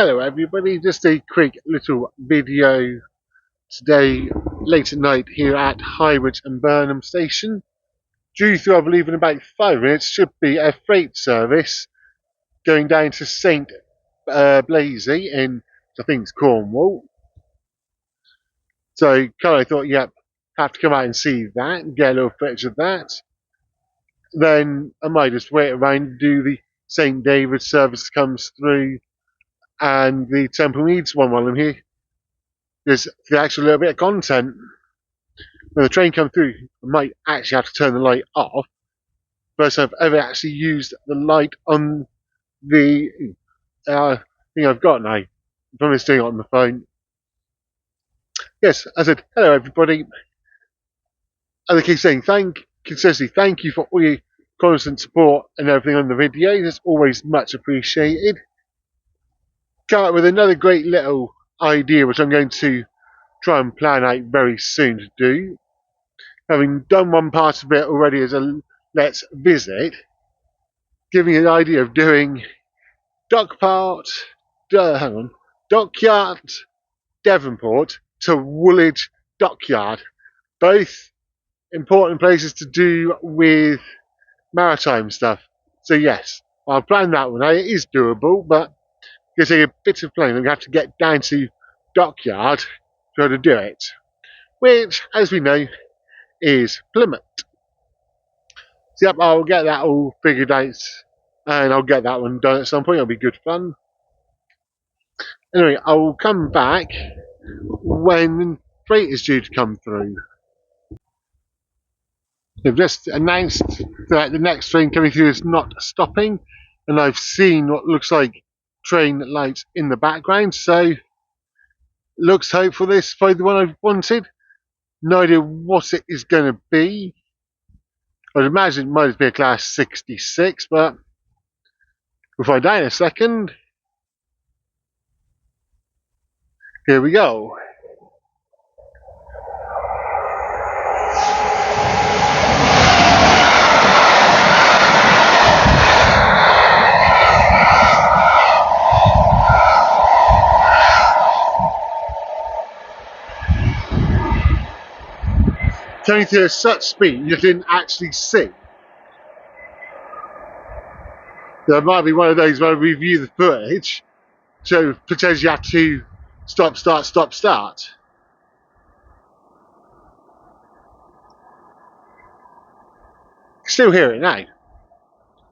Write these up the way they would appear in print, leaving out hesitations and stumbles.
Hello everybody, just a quick little video today late at night here at Highbridge and Burnham Station. Due to, I believe in about 5 minutes, should be a freight service going down to St. Blazy in, I think it's Cornwall. So kind of thought, yep, have to come out and see that and get a little footage of that. Then I might just wait around and do the St. David's service comes through and the Temple Meads one while I'm here. There's the actual little bit of content. When the train comes through, I might actually have to turn the light off. First time I've ever actually used the light on the thing I've got now. I'm just doing it on my phone. Yes, I said, hello everybody. As I keep saying, consistently thank you for all your constant support and everything on the videos. It's always much appreciated. Come up with another great little idea which I'm going to try and plan out very soon to do. Having done one part of it already as a let's visit, giving an idea of doing Dockyard, Devonport to Woolwich Dockyard. Both important places to do with maritime stuff. So yes, I'll plan that one out. It is doable, but it's going to take a bit of planning. We have to get down to Dockyard to be able to do it, which, as we know, is Plymouth. So yep, I'll get that all figured out and I'll get that one done at some point. It'll be good fun. Anyway, I will come back when freight is due to come through. They've just announced that the next train coming through is not stopping, and I've seen what looks like train lights in the background, so looks hopeful this is the one I've wanted. No idea what it is going to be. I'd imagine it might be a class 66, but we'll find out in a second. Here we go. Coming through at such speed you didn't actually see. There might be one of those where we review the footage, so potentially you have to stop, start, stop, start. Still hear it now.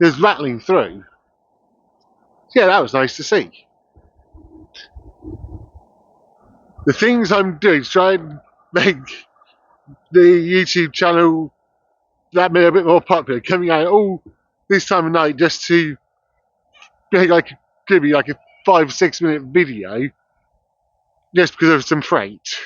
There's rattling through. Yeah, that was nice to see. The things I'm doing to try and make the YouTube channel that bit a bit more popular, coming out all this time of night just to make could be like a 5-6 minute video just because of some freight.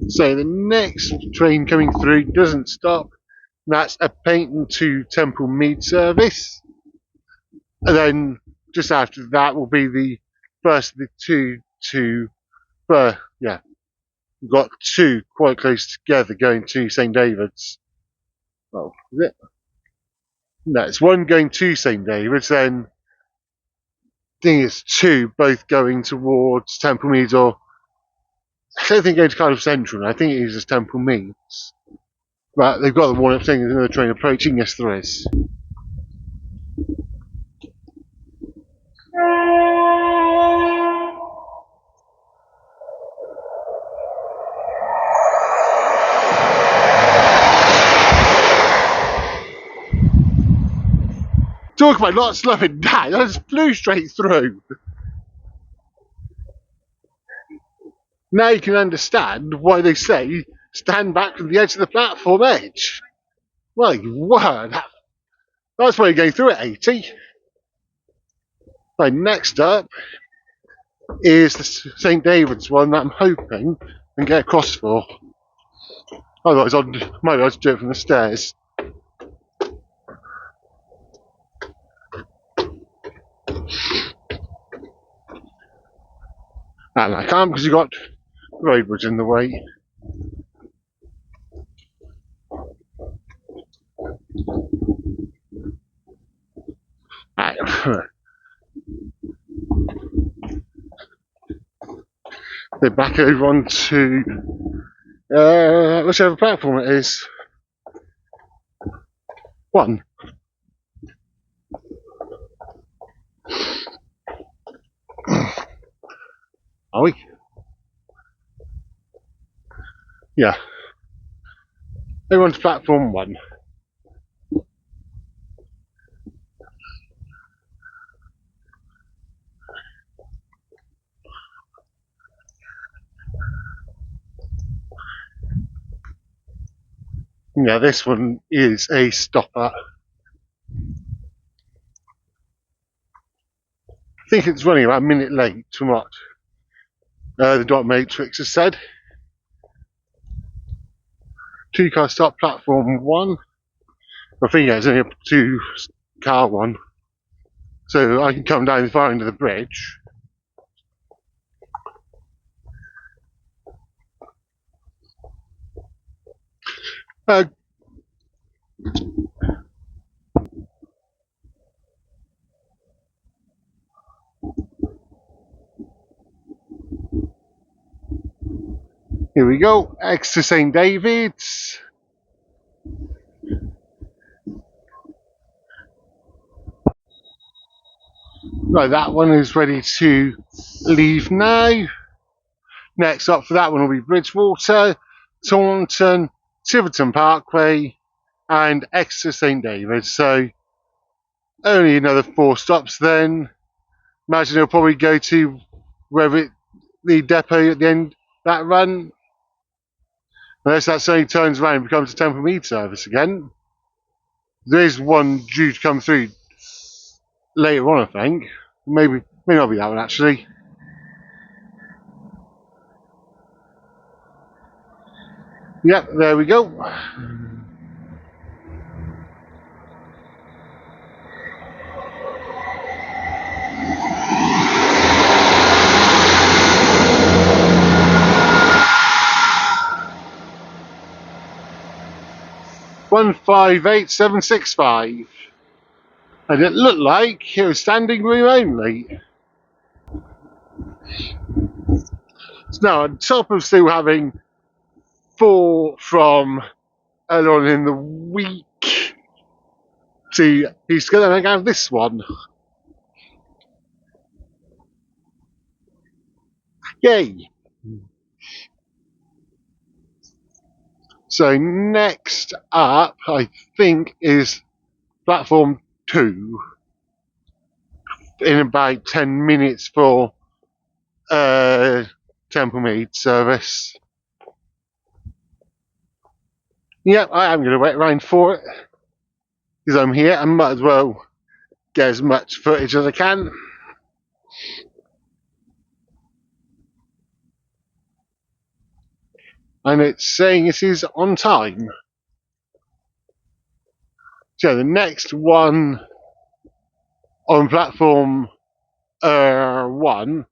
So the next train coming through doesn't stop. That's a Paignton to Temple Mead service. And then just after that will be the first of the two to, yeah, we've got two quite close together going to St. David's. Oh, is it? No, it's one going to St. David's, then I think it's two both going towards Temple Meads, or I don't think going to kind of Central. I think it is just Temple Meads. But they've got the warning saying there's another train approaching. Yes, there is. Talk about not slowing down, I just flew straight through. Now you can understand why they say stand back from the edge of the platform edge. My word, that's why you're going through at 80. Right, next up is the St. David's one that I'm hoping and get across for. Otherwise, maybe I'll just do it from the stairs. And I can't because you've got the road bridge in the way. Right, They're back over onto whichever platform it is. One. Are we? Yeah. Everyone's platform 1. Yeah, this one is a stopper. I think it's running about a minute late from what the dot matrix has said. 2-car stop, platform 1. I think it's only a 2-car one. So I can come down far into the bridge. Uh, Here we go, X to St. David's. Right, that one is ready to leave now. Next up for that one will be Bridgewater, Taunton, Tiverton Parkway, and X to St. David's. So only another 4 stops then. Imagine they'll probably go to the depot at the end of that run. Unless that suddenly turns around and becomes a Temple Mead service again. There is one due to come through later on, I think. Maybe, may not be that one actually. Yep, there we go. One 58765. And it looked like it was standing room only. So now, on top of still having 4 from earlier on in the week, he's going to have this one. Yay! So next up, I think, is platform 2 in about 10 minutes for Temple Mead service. Yep, I am going to wait around for it because I'm here. I might as well get as much footage as I can. And it's saying it is on time. So the next one on platform 1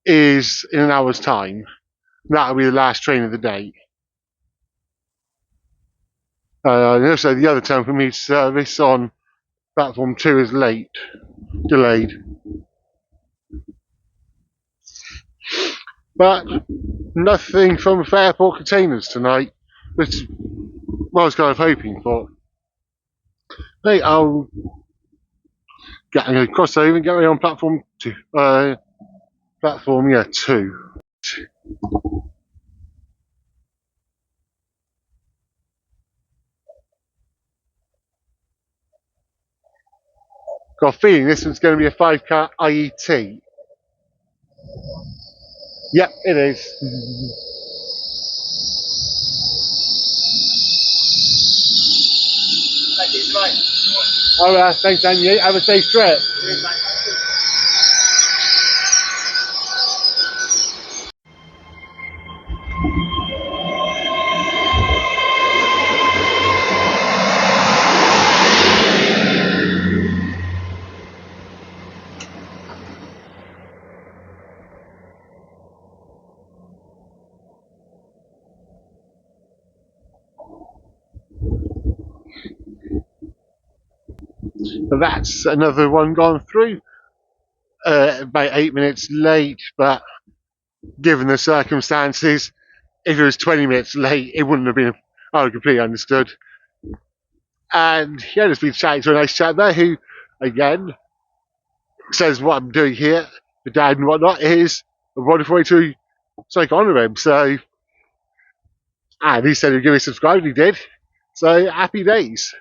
is in an hour's time. That'll be the last train of the day. And also the other Temple Mead service on platform 2 is delayed. But nothing from Fairport containers tonight, which is what I was kind of hoping for. Hey, I'm going to cross over and get on platform 2. Platform 2. Got a feeling this one's going to be a 5-car IET. Yep, it is. Thank you, mate. Alright, thanks, Dan. You have a safe trip. Cheers, mate. But that's another one gone through. About 8 minutes late, but given the circumstances, if it was 20 minutes late, it wouldn't have been. I would completely understood. And yeah, there's been chatting to a nice chap there who, again, says what I'm doing here, the dad and whatnot, is a wonderful way to honour him. So, and he said he'd give me a subscribe, and he did. So, happy days.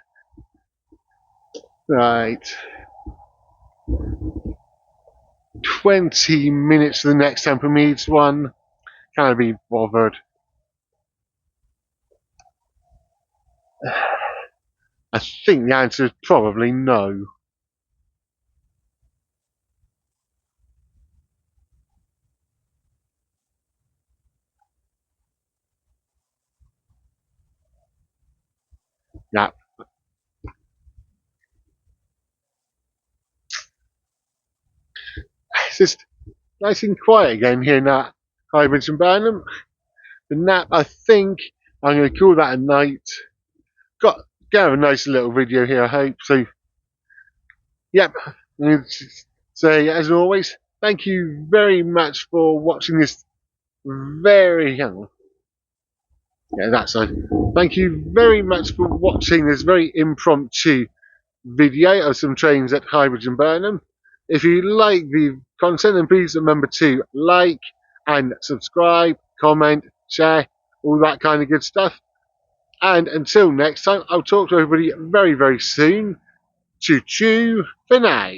Right. 20 minutes to the next Temple Meads one. Can't be bothered. I think the answer is probably no. Yeah. It's just nice and quiet again here in Highbridge and Burnham. The nap, I think I'm going to call that a night. Got a nice little video here, I hope. So, yep. So, as always, thank you very much for watching this very young. Yeah, that side. Thank you very much for watching this very impromptu video of some trains at Highbridge and Burnham. If you like the content, then please remember to like and subscribe, comment, share, all that kind of good stuff. And until next time, I'll talk to everybody very, very soon. Choo choo for now.